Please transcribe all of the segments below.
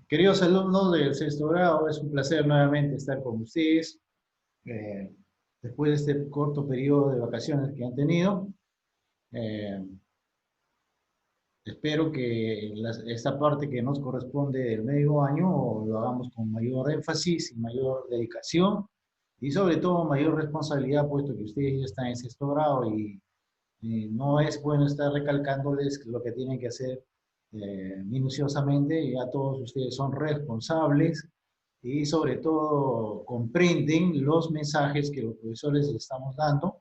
Queridos alumnos del sexto grado, es un placer nuevamente estar con ustedes eh, después de este corto periodo de vacaciones que han tenido. Eh, Espero que esta parte que nos corresponde del medio año lo hagamos con mayor énfasis y mayor dedicación y sobre todo mayor responsabilidad, puesto que ustedes ya están en sexto grado y no es bueno estar recalcándoles lo que tienen que hacer minuciosamente. Ya todos ustedes son responsables y sobre todo comprenden los mensajes que los profesores les estamos dando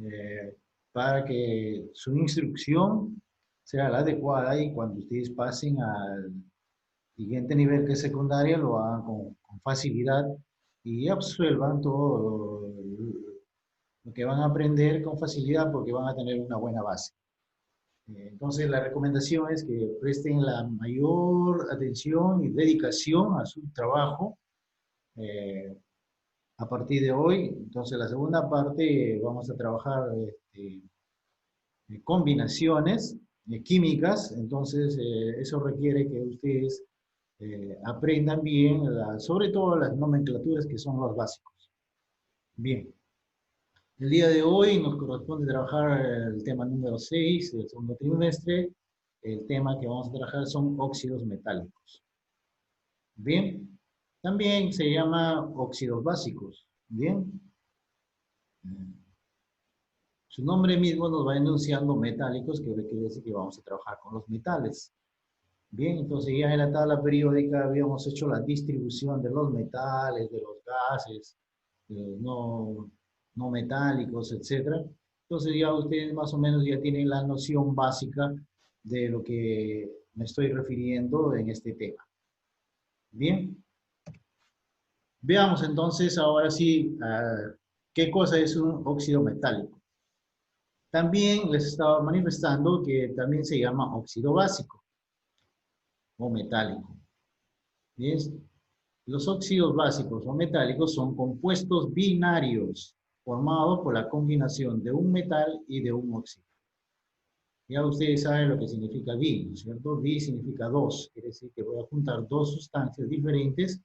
eh, para que su instrucción sea la adecuada y cuando ustedes pasen al siguiente nivel que es secundaria lo hagan con facilidad y absuelvan todo lo que van a aprender con facilidad porque van a tener una buena base. Entonces, la recomendación es que presten la mayor atención y dedicación a su trabajo eh, a partir de hoy. Entonces, la segunda parte vamos a trabajar combinaciones químicas. Entonces, eso requiere que ustedes aprendan bien, sobre todo las nomenclaturas que son los básicos. Bien. El día de hoy nos corresponde trabajar el tema número 6 del segundo trimestre. El tema que vamos a trabajar son óxidos metálicos. Bien, también se llama óxidos básicos. Bien, su nombre mismo nos va enunciando metálicos, que quiere decir que vamos a trabajar con los metales. Bien, entonces ya en la tabla periódica habíamos hecho la distribución de los metales, de los gases, no, no metálicos, etcétera. Entonces ya ustedes más o menos ya tienen la noción básica de lo que me estoy refiriendo en este tema. Bien, veamos entonces ahora sí qué cosa es un óxido metálico. También les estaba manifestando que también se llama óxido básico o metálico. Bien, los óxidos básicos o metálicos son compuestos binarios formados por la combinación de un metal y de un óxido. Ya ustedes saben lo que significa bi, ¿no es cierto? Bi significa dos, quiere decir que voy a juntar dos sustancias diferentes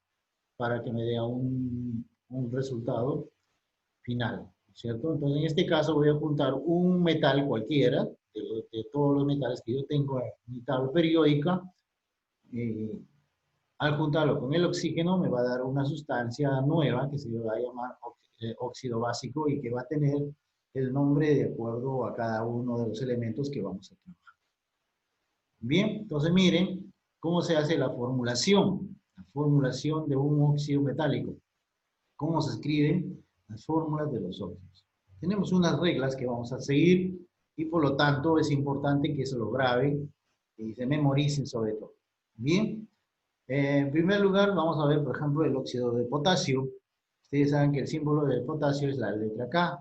para que me dé un resultado final, ¿no es cierto? Entonces, en este caso voy a juntar un metal cualquiera, de todos los metales que yo tengo en mi tabla periódica. eh, Al juntarlo con el oxígeno me va a dar una sustancia nueva que se va a llamar óxido básico y que va a tener el nombre de acuerdo a cada uno de los elementos que vamos a trabajar. Bien, entonces miren cómo se hace la formulación de un óxido metálico. Cómo se escriben las fórmulas de los óxidos. Tenemos unas reglas que vamos a seguir y por lo tanto es importante que se lo graben y se memoricen sobre todo. Bien, en primer lugar vamos a ver por ejemplo el óxido de potasio. Ustedes saben que el símbolo del potasio es la letra K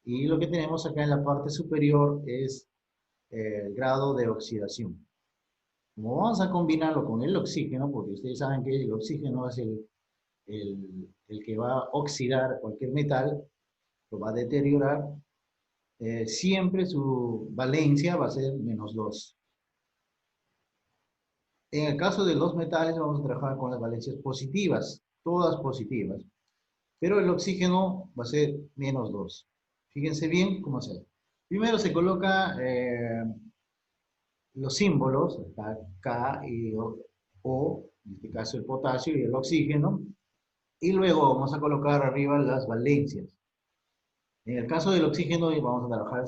y lo que tenemos acá en la parte superior es el grado de oxidación. Como vamos a combinarlo con el oxígeno, porque ustedes saben que el oxígeno es el que va a oxidar cualquier metal, lo va a deteriorar, siempre su valencia va a ser -2. En el caso de los metales vamos a trabajar con las valencias positivas, todas positivas, pero el oxígeno va a ser -2. Fíjense bien cómo se hace. Primero se coloca los símbolos, K y O, en este caso el potasio y el oxígeno, y luego vamos a colocar arriba las valencias. En el caso del oxígeno vamos a trabajar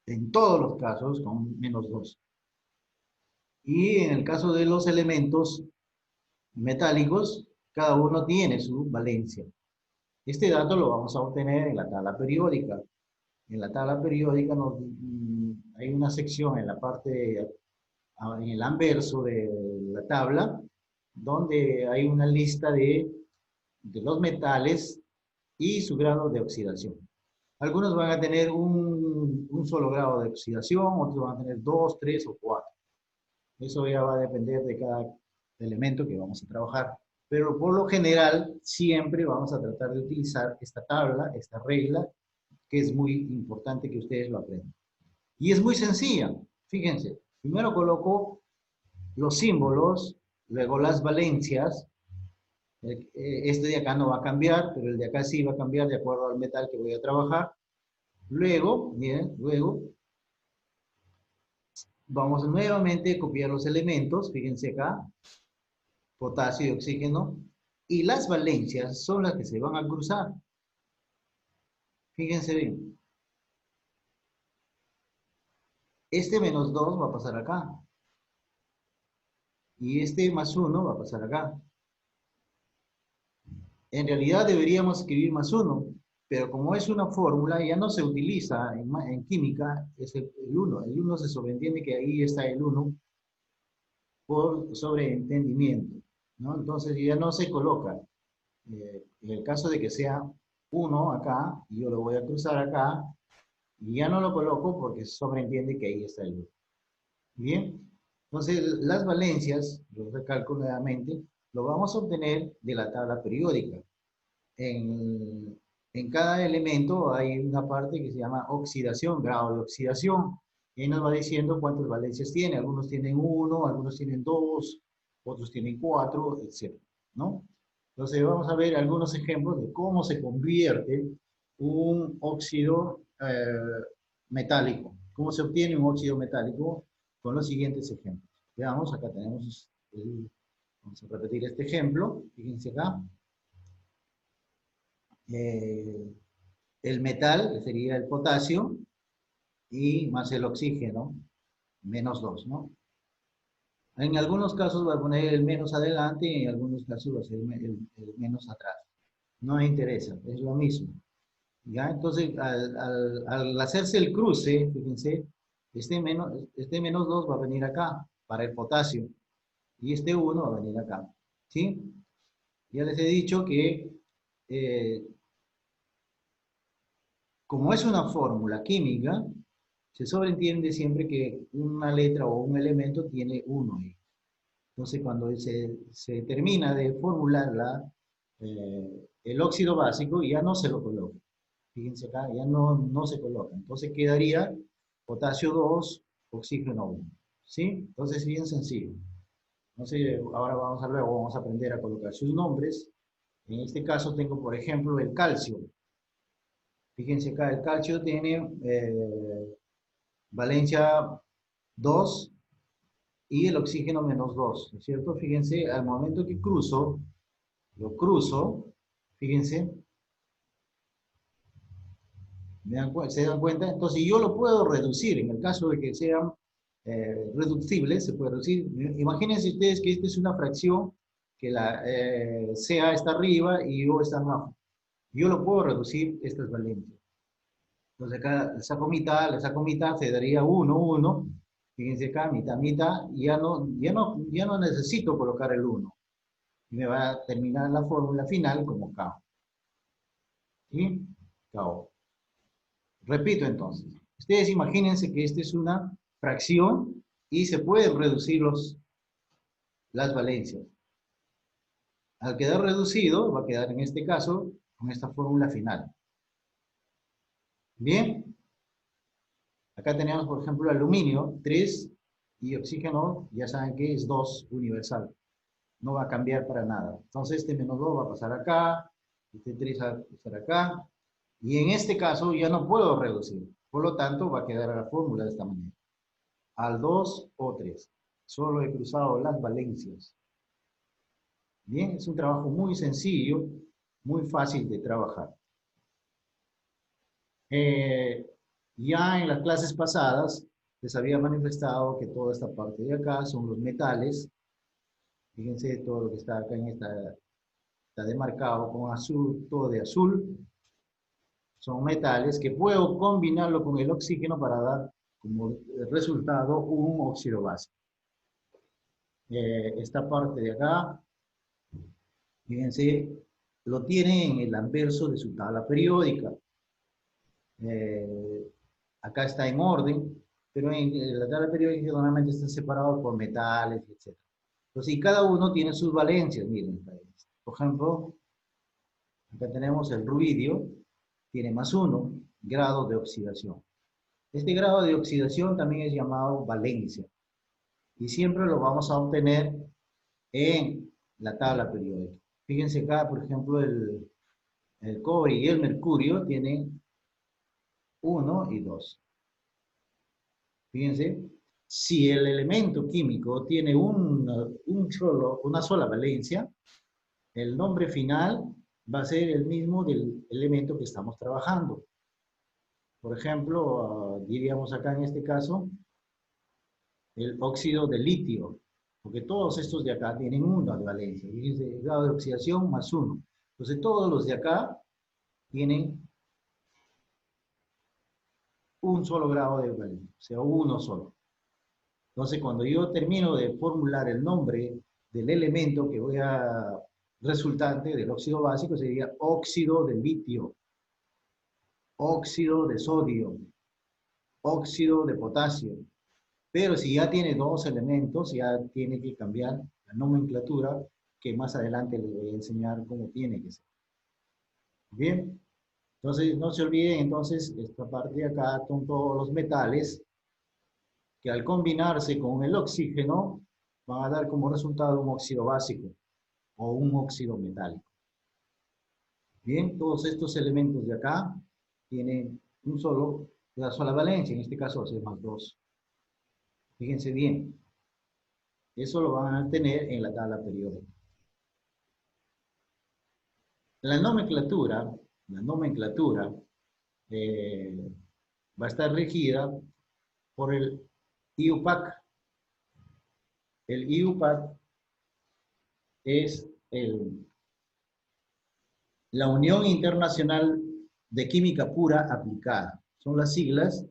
en todos los casos con -2. Y en el caso de los elementos metálicos, cada uno tiene su valencia. Este dato lo vamos a obtener en la tabla periódica. En la tabla periódica hay una sección en la parte, en el anverso de la tabla, donde hay una lista de los metales y su grado de oxidación. Algunos van a tener un solo grado de oxidación, otros van a tener 2, 3 o 4. Eso ya va a depender de cada elemento que vamos a trabajar. Pero por lo general, siempre vamos a tratar de utilizar esta tabla, esta regla, que es muy importante que ustedes lo aprendan. Y es muy sencilla. Fíjense, primero coloco los símbolos Luego las valencias, este de acá no va a cambiar, pero el de acá sí va a cambiar de acuerdo al metal que voy a trabajar. Luego, miren, luego vamos nuevamente a copiar los elementos, fíjense acá, potasio y oxígeno, y las valencias son las que se van a cruzar. Fíjense bien. Este menos 2 va a pasar acá. Y este más 1 va a pasar acá. En realidad deberíamos escribir más 1, pero como es una fórmula, ya no se utiliza en química, es el 1. El 1 se sobreentiende que ahí está el 1 por sobreentendimiento, ¿no? Entonces ya no se coloca. En el caso de que sea 1 acá, y yo lo voy a cruzar acá, y ya no lo coloco porque se sobreentiende que ahí está el 1. Bien, entonces las valencias, lo recalco nuevamente, lo vamos a obtener de la tabla periódica. En cada elemento hay una parte que se llama oxidación, grado de oxidación, y nos va diciendo cuántas valencias tiene. Algunos tienen 1, algunos tienen 2, otros tienen 4, etc. ¿No? Entonces vamos a ver algunos ejemplos de cómo se convierte un óxido metálico. ¿Cómo se obtiene un óxido metálico? Con los siguientes ejemplos. Veamos, acá tenemos, vamos a repetir este ejemplo, fíjense acá. El metal, que sería el potasio, y más el oxígeno, menos 2, ¿no? En algunos casos va a poner el menos adelante y en algunos casos va a ser el menos atrás. No interesa, es lo mismo. ¿Ya? Entonces, al hacerse el cruce, fíjense, este menos 2 va a venir acá, para el potasio, y este 1 va a venir acá. ¿Sí? Ya les he dicho que como es una fórmula química, se sobreentiende siempre que una letra o un elemento tiene 1. Entonces, cuando se termina de formular el óxido básico, ya no se lo coloca. Fíjense acá, ya no se coloca. Entonces quedaría potasio 2, oxígeno 1. ¿Sí? Entonces es bien sencillo. Entonces, ahora vamos a aprender a colocar sus nombres. En este caso tengo, por ejemplo, el calcio. Fíjense acá, el calcio tiene valencia 2 y el oxígeno menos 2, ¿no es cierto? Fíjense, al momento que lo cruzo, fíjense, ¿se dan cuenta? Entonces yo lo puedo reducir, en el caso de que sean reductibles, se puede reducir. Imagínense ustedes que esta es una fracción que la CA está arriba y O está abajo. Yo lo puedo reducir estas valencias. Entonces acá le saco mitad, se daría 1, 1. Fíjense acá, mitad, mitad, y ya no necesito colocar el 1. Y me va a terminar la fórmula final como K. ¿Sí? KO. Repito entonces. Ustedes imagínense que esta es una fracción y se pueden reducir las valencias. Al quedar reducido, va a quedar en este caso con esta fórmula final. Bien. Acá tenemos, por ejemplo, aluminio, 3, y oxígeno, ya saben que es 2 universal. No va a cambiar para nada. Entonces, este menos 2 va a pasar acá, este 3 va a pasar acá, y en este caso ya no puedo reducir. Por lo tanto, va a quedar la fórmula de esta manera. Al 2 o 3. Solo he cruzado las valencias. Bien, es un trabajo muy sencillo, muy fácil de trabajar. Ya en las clases pasadas les había manifestado que toda esta parte de acá son los metales. Fíjense todo lo que está acá está demarcado con azul, todo de azul. Son metales que puedo combinarlo con el oxígeno para dar como resultado un óxido básico. Esta parte de acá, fíjense, lo tiene en el anverso de su tabla periódica. Acá está en orden, pero en la tabla periódica normalmente están separados por metales, etc. Entonces, y cada uno tiene sus valencias, miren. Por ejemplo, acá tenemos el rubidio, tiene más 1 grado de oxidación. Este grado de oxidación también es llamado valencia. Y siempre lo vamos a obtener en la tabla periódica. Fíjense acá, por ejemplo, el cobre y el mercurio tienen 1 y 2. Fíjense, si el elemento químico tiene una sola valencia, el nombre final va a ser el mismo del elemento que estamos trabajando. Por ejemplo, diríamos acá en este caso, el óxido de litio, porque todos estos de acá tienen una valencia. Fíjense, el grado de oxidación más 1. Entonces, todos los de acá tienen un solo grado de valencia, o sea, uno solo. Entonces, cuando yo termino de formular el nombre del elemento que voy a resultante del óxido básico, sería óxido de litio, óxido de sodio, óxido de potasio. Pero si ya tiene dos elementos, ya tiene que cambiar la nomenclatura, que más adelante les voy a enseñar cómo tiene que ser. Bien, entonces no se olviden, entonces, esta parte de acá son todos los metales que al combinarse con el oxígeno van a dar como resultado un óxido básico o un óxido metálico. Bien, todos estos elementos de acá tienen una sola valencia, en este caso va a ser más 2. Fíjense bien, eso lo van a tener en la tabla periódica. La nomenclatura va a estar regida por el IUPAC. El IUPAC es la Unión Internacional de Química Pura Aplicada. Son las siglas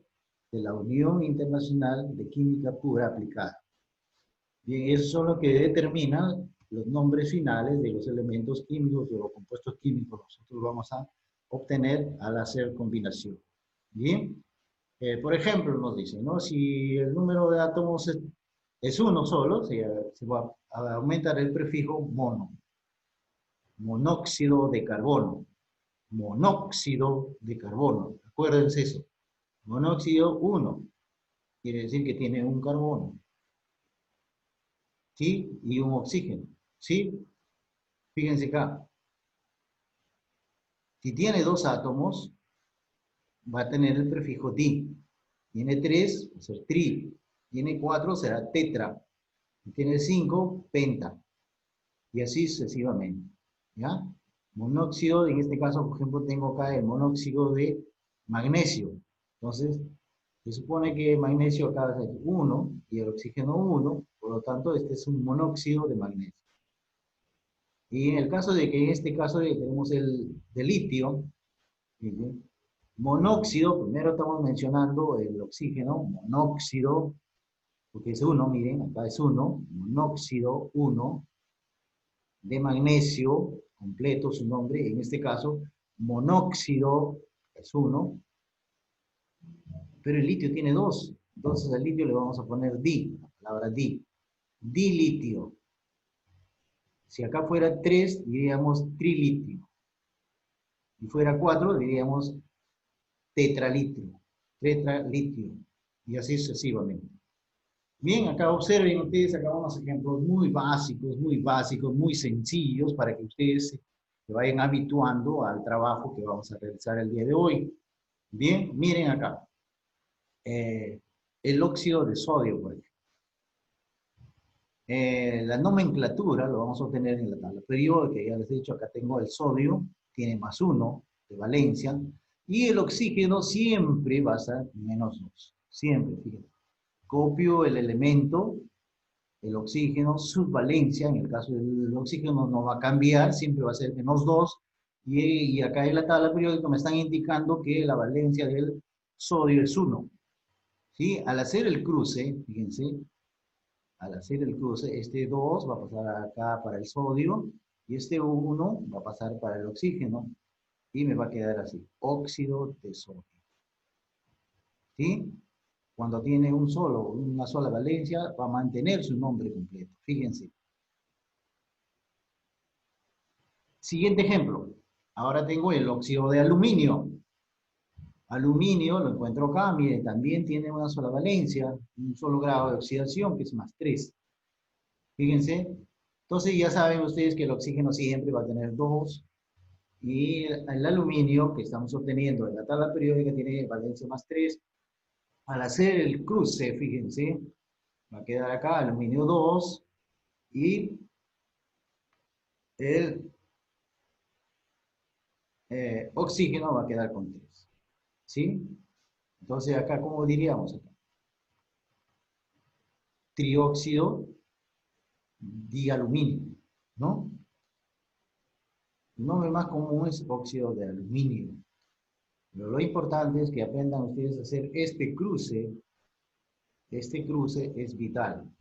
de la Unión Internacional de Química Pura Aplicada. Bien, eso son lo que determinan los nombres finales de los elementos químicos o los compuestos químicos que nosotros vamos a obtener al hacer combinación. Bien, por ejemplo, nos dicen, ¿no? Si el número de átomos es uno solo, se va a aumentar el prefijo mono. Monóxido de carbono. Monóxido de carbono. Acuérdense eso. Monóxido 1. Quiere decir que tiene un carbono. ¿Sí? Y un oxígeno. ¿Sí? Fíjense acá. Si tiene dos átomos, va a tener el prefijo di. Tiene 3, va a ser tri. Tiene 4, será tetra. Y tiene 5, penta. Y así sucesivamente. ¿Ya? Monóxido, en este caso, por ejemplo, tengo acá el monóxido de magnesio. Entonces, se supone que el magnesio acá va a ser 1 y el oxígeno 1, por lo tanto, este es un monóxido de magnesio. Y en el caso de que en este caso tenemos el de litio, ¿sí? Monóxido, primero estamos mencionando el oxígeno, monóxido, porque es 1, miren, acá es 1, monóxido 1 de magnesio, completo su nombre, en este caso, monóxido es 1, pero el litio tiene 2, entonces al litio le vamos a poner di, la palabra di, dilitio. Si acá fuera 3, diríamos trilitio. Si fuera 4, diríamos tetralitio, tetralitio, y así sucesivamente. Bien, acá observen ustedes acá unos ejemplos muy básicos, muy sencillos para que ustedes se vayan habituando al trabajo que vamos a realizar el día de hoy. Bien, miren acá. El óxido de sodio, por ejemplo. La nomenclatura lo vamos a obtener en la tabla periódica, ya les he dicho, acá tengo el sodio, tiene más 1 de valencia, y el oxígeno siempre va a ser menos 2. Siempre, fíjense. Copio el elemento, el oxígeno, su valencia, en el caso del oxígeno no va a cambiar, siempre va a ser menos 2, y acá en la tabla periódica me están indicando que la valencia del sodio es 1. ¿Sí? Al hacer el cruce, fíjense, al hacer el cruce, este 2 va a pasar acá para el sodio, y este 1 va a pasar para el oxígeno, y me va a quedar así, óxido de sodio. ¿Sí? Cuando tiene una sola valencia, va a mantener su nombre completo. Fíjense. Siguiente ejemplo. Ahora tengo el óxido de aluminio. Aluminio, lo encuentro acá, mire, también tiene una sola valencia, un solo grado de oxidación, que es más 3. Fíjense, Entonces ya saben ustedes que el oxígeno siempre va a tener 2 y el aluminio que estamos obteniendo en la tabla periódica tiene valencia más 3. Al hacer el cruce, fíjense, va a quedar acá aluminio 2 y el oxígeno va a quedar con 3. ¿Sí? Entonces acá, ¿cómo diríamos acá? Trióxido dialuminio, ¿no? El nombre más común es óxido de aluminio. Pero lo importante es que aprendan ustedes a hacer este cruce. Este cruce es vital.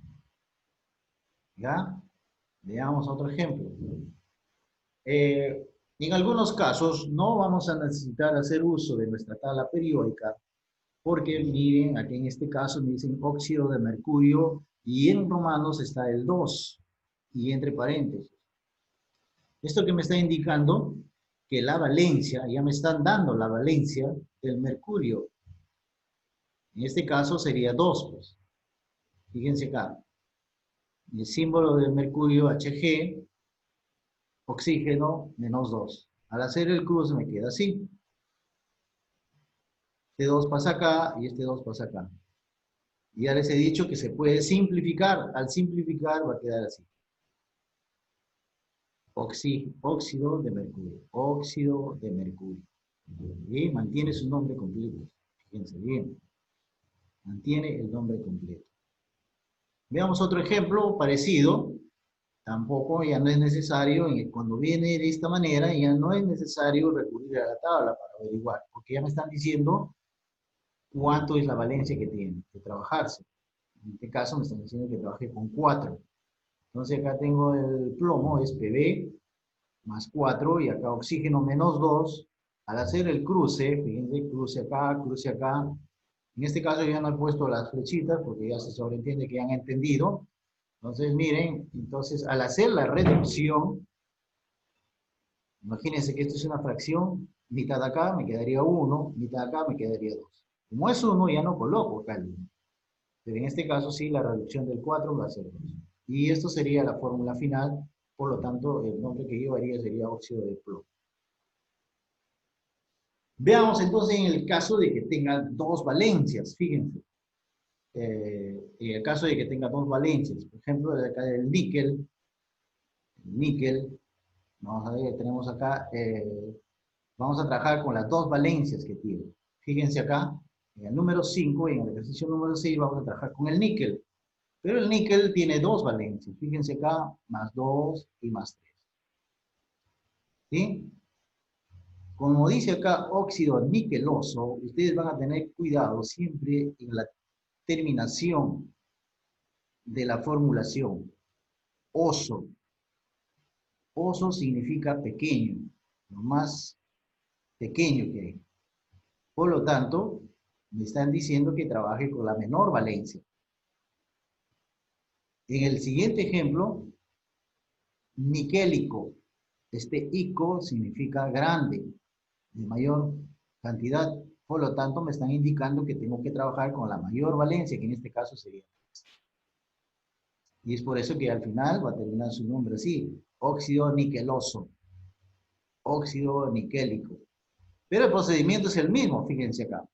¿Ya? Veamos otro ejemplo. En algunos casos no vamos a necesitar hacer uso de nuestra tabla periódica porque miren, aquí en este caso me dicen óxido de mercurio y en romanos está el 2 y entre paréntesis. Esto que me está indicando que la valencia, ya me están dando la valencia del mercurio. En este caso sería 2, pues. Fíjense acá. El símbolo del mercurio Hg, oxígeno, menos 2. Al hacer el cruce me queda así. Este 2 pasa acá y este 2 pasa acá. Y ya les he dicho que se puede simplificar. Al simplificar va a quedar así. Óxido de mercurio. Óxido de mercurio. Y mantiene su nombre completo. Fíjense bien. Mantiene el nombre completo. Veamos otro ejemplo parecido. Tampoco ya no es necesario, cuando viene de esta manera, ya no es necesario recurrir a la tabla para averiguar, porque ya me están diciendo cuánto es la valencia que tiene que trabajarse. En este caso me están diciendo que trabaje con 4. Entonces acá tengo el plomo, es Pb, más 4, y acá oxígeno menos 2. Al hacer el cruce, fíjense, cruce acá, cruce acá. En este caso ya no he puesto las flechitas porque ya se sobreentiende que ya han entendido. Entonces miren, entonces al hacer la reducción, imagínense que esto es una fracción, mitad acá me quedaría 1, mitad acá me quedaría 2. Como es 1, ya no coloco acá el 1. Pero en este caso sí, la reducción del 4 va a ser 2. Y esto sería la fórmula final, por lo tanto, el nombre que llevaría sería óxido de plomo. Veamos entonces en el caso de que tenga 2 valencias, fíjense. En el caso de que tenga 2 valencias, por ejemplo, de acá del níquel, vamos a ver, tenemos acá, vamos a trabajar con las 2 valencias que tiene. Fíjense acá, en el número 5 y en el ejercicio número 6 vamos a trabajar con el níquel. Pero el níquel tiene 2 valencias. Fíjense acá, más 2 y más 3. ¿Sí? Como dice acá, óxido niqueloso, ustedes van a tener cuidado siempre en la terminación de la formulación. Oso. Oso significa pequeño, lo más pequeño que hay. Por lo tanto, me están diciendo que trabaje con la menor valencia. En el siguiente ejemplo, niquélico. Este ico significa grande, de mayor cantidad. Por lo tanto, me están indicando que tengo que trabajar con la mayor valencia, que en este caso sería 3. Y es por eso que al final va a terminar su nombre así, óxido niqueloso, óxido niquélico. Pero el procedimiento es el mismo, fíjense acá.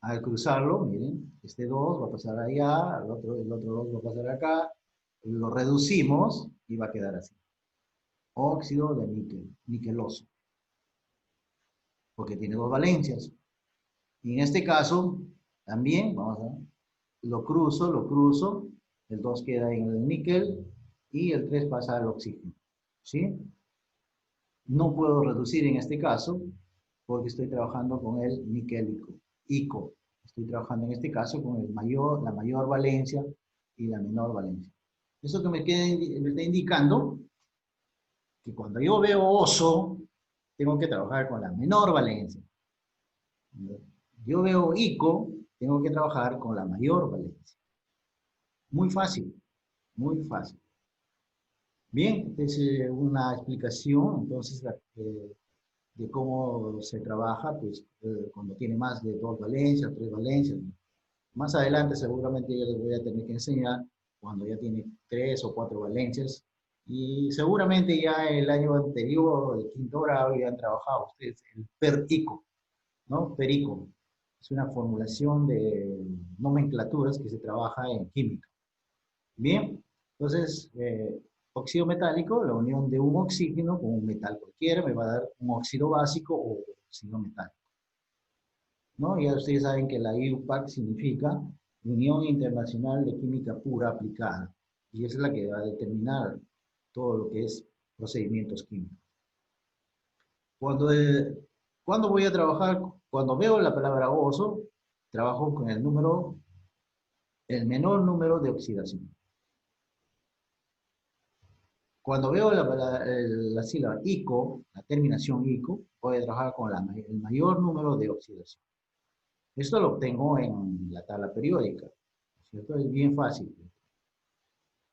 Al cruzarlo, miren, este 2 va a pasar allá, el otro 2 va a pasar acá, lo reducimos y va a quedar así. Óxido de níquel, niqueloso, porque tiene 2 valencias. Y en este caso, también, vamos a ver, lo cruzo, el 2 queda en el níquel y el 3 pasa al oxígeno. ¿Sí? No puedo reducir en este caso porque estoy trabajando con el niquélico, ICO. Estoy trabajando en este caso con la mayor valencia y la menor valencia. Eso que me está indicando que cuando yo veo oso, tengo que trabajar con la menor valencia. Yo veo ICO, tengo que trabajar con la mayor valencia. Muy fácil, muy fácil. Bien, es una explicación entonces de cómo se trabaja pues, cuando tiene más de 2 valencias, 3 valencias. Más adelante seguramente yo les voy a tener que enseñar cuando ya tiene 3 o 4 valencias. Y seguramente ya el año anterior, el quinto grado, ya han trabajado ustedes el PERICO, ¿no? PERICO. Es una formulación de nomenclaturas que se trabaja en química. Bien, entonces, óxido metálico, la unión de un oxígeno con un metal cualquiera, me va a dar un óxido básico o óxido metálico, ¿no? Ya ustedes saben que la IUPAC significa Unión Internacional de Química Pura Aplicada, y esa es la que va a determinar todo lo que es procedimientos químicos. Cuando voy a trabajar, cuando veo la palabra oso, trabajo con el menor número de oxidación. Cuando veo la sílaba ICO, la terminación ICO, voy a trabajar con el mayor número de oxidación. Esto lo obtengo en la tabla periódica, ¿cierto? Es bien fácil.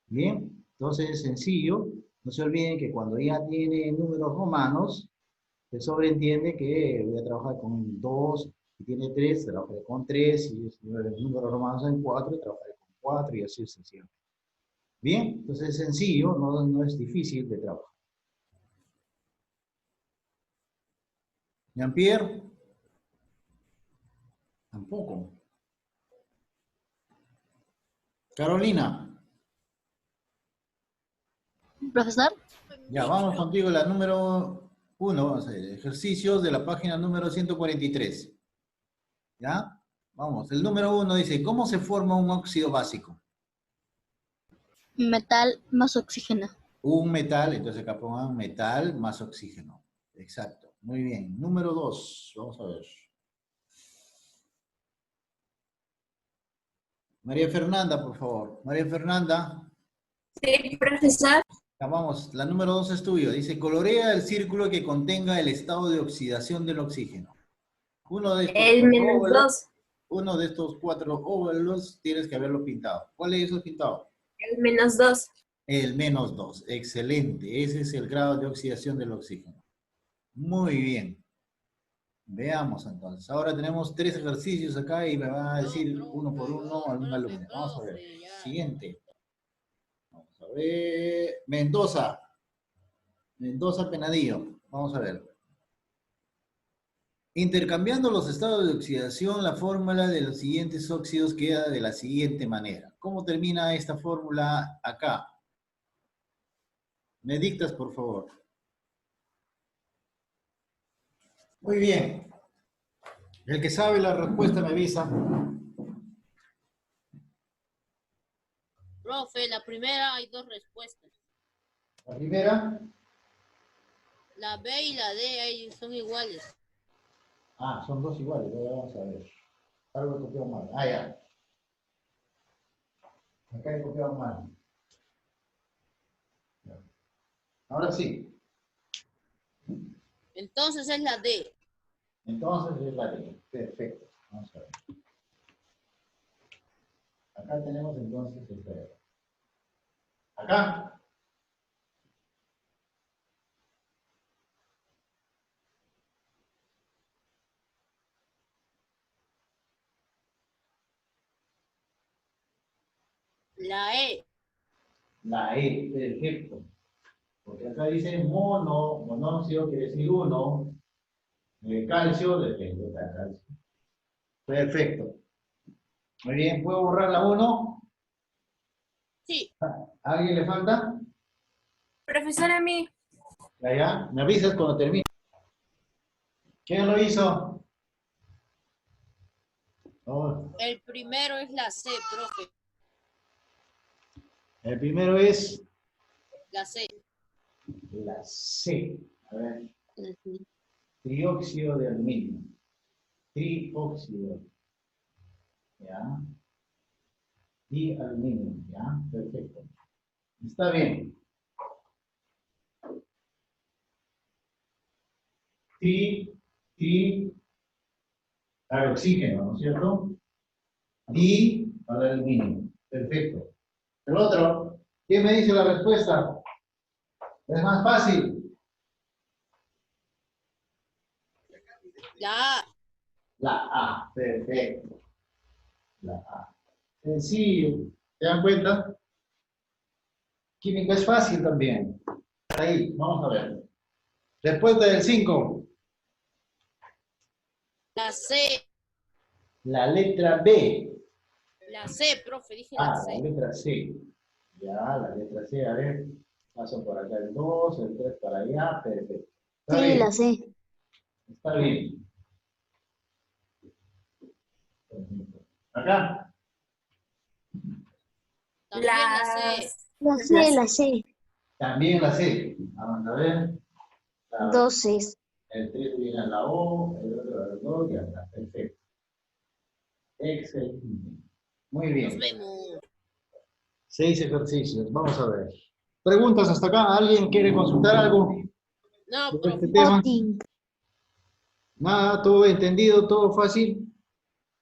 Bien, entonces es sencillo. No se olviden que cuando ya tiene números romanos, se sobreentiende que voy a trabajar con 2, si tiene 3, trabajaré con 3, si los números romanos son 4, trabajaré con 4 y así sucesivamente. Bien, entonces es sencillo, no es difícil de trabajar. Jean-Pierre, tampoco. Carolina, Profesor, ya vamos contigo, la número 1, vamos a ver, ejercicios de la página número 143. ¿Ya? Vamos, el número 1 dice, ¿cómo se forma un óxido básico? metal más oxígeno. Un metal, entonces acá pongan metal más oxígeno. Exacto, muy bien. Número 2, vamos a ver. María Fernanda, por favor. María Fernanda. Sí, profesor. Ya vamos, la número 2 es tuyo. Dice, colorea el círculo que contenga el estado de oxidación del oxígeno. Uno de estos El cuatro menos óvalos, 2. uno de estos 4 óvalos tienes que haberlo pintado. ¿Cuál es eso pintado? El menos 2. El menos 2. Excelente. Ese es el grado de oxidación del oxígeno. Muy bien. Veamos entonces. Ahora tenemos 3 ejercicios acá y me van a decir uno por uno algún alumno. Vamos a ver. Siguiente. Vamos a ver. Mendoza. Mendoza Penadillo. Vamos a ver. Intercambiando los estados de oxidación, la fórmula de los siguientes óxidos queda de la siguiente manera. ¿Cómo termina esta fórmula acá? Me dictas, por favor. Muy bien. El que sabe la respuesta me avisa. Profe, la primera hay 2 respuestas. La primera. La B y la D ahí son iguales. Ah, son 2 iguales. Vamos a ver. Algo he copiado mal. Ah, ya. Acá he copiado mal. Ahora sí. Entonces es la D. Entonces es la D. Perfecto. Vamos a ver. Acá tenemos entonces el D. Acá. La E. La E. Perfecto. Porque acá dice monóxido quiere decir 1. Calcio depende de la calcio. Perfecto. Muy bien. ¿Puedo borrar la 1? Sí. ¿A alguien le falta? Profesor, a mí. Ya. Me avisas cuando termine. ¿Quién lo hizo? Oh, El primero es la C, profe. el primero es La C. la C. A ver. Ujú. Trióxido de aluminio. Trióxido. ¿Ya? Y aluminio. ¿Ya? Perfecto. Está bien. Al oxígeno, ¿no es cierto? Y al aluminio. Perfecto. El otro, ¿quién me dice la respuesta? Es más fácil. La A. La A. Perfecto. La A. Sencillo. ¿Se dan cuenta? Química es fácil también. Ahí, vamos a ver. Respuesta del 5. La C. La letra B. La C, profe, dije la La C. letra C. Ya, la letra C, a ver. Paso por acá el 2, el 3 para allá, perfecto. Está Sí, bien, la sé. está bien. Acá, También la C. La sé, la sé. también la C. Vamos a ver. La- 12. El 3 viene a la O, el otro a la 2 y acá. Perfecto. Excelente. Muy Nos bien. vemos. 6 ejercicios. Vamos a ver. ¿Preguntas hasta acá? ¿Alguien quiere consultar algo No, sobre este profe. tema? Voting. Nada, todo entendido, todo fácil.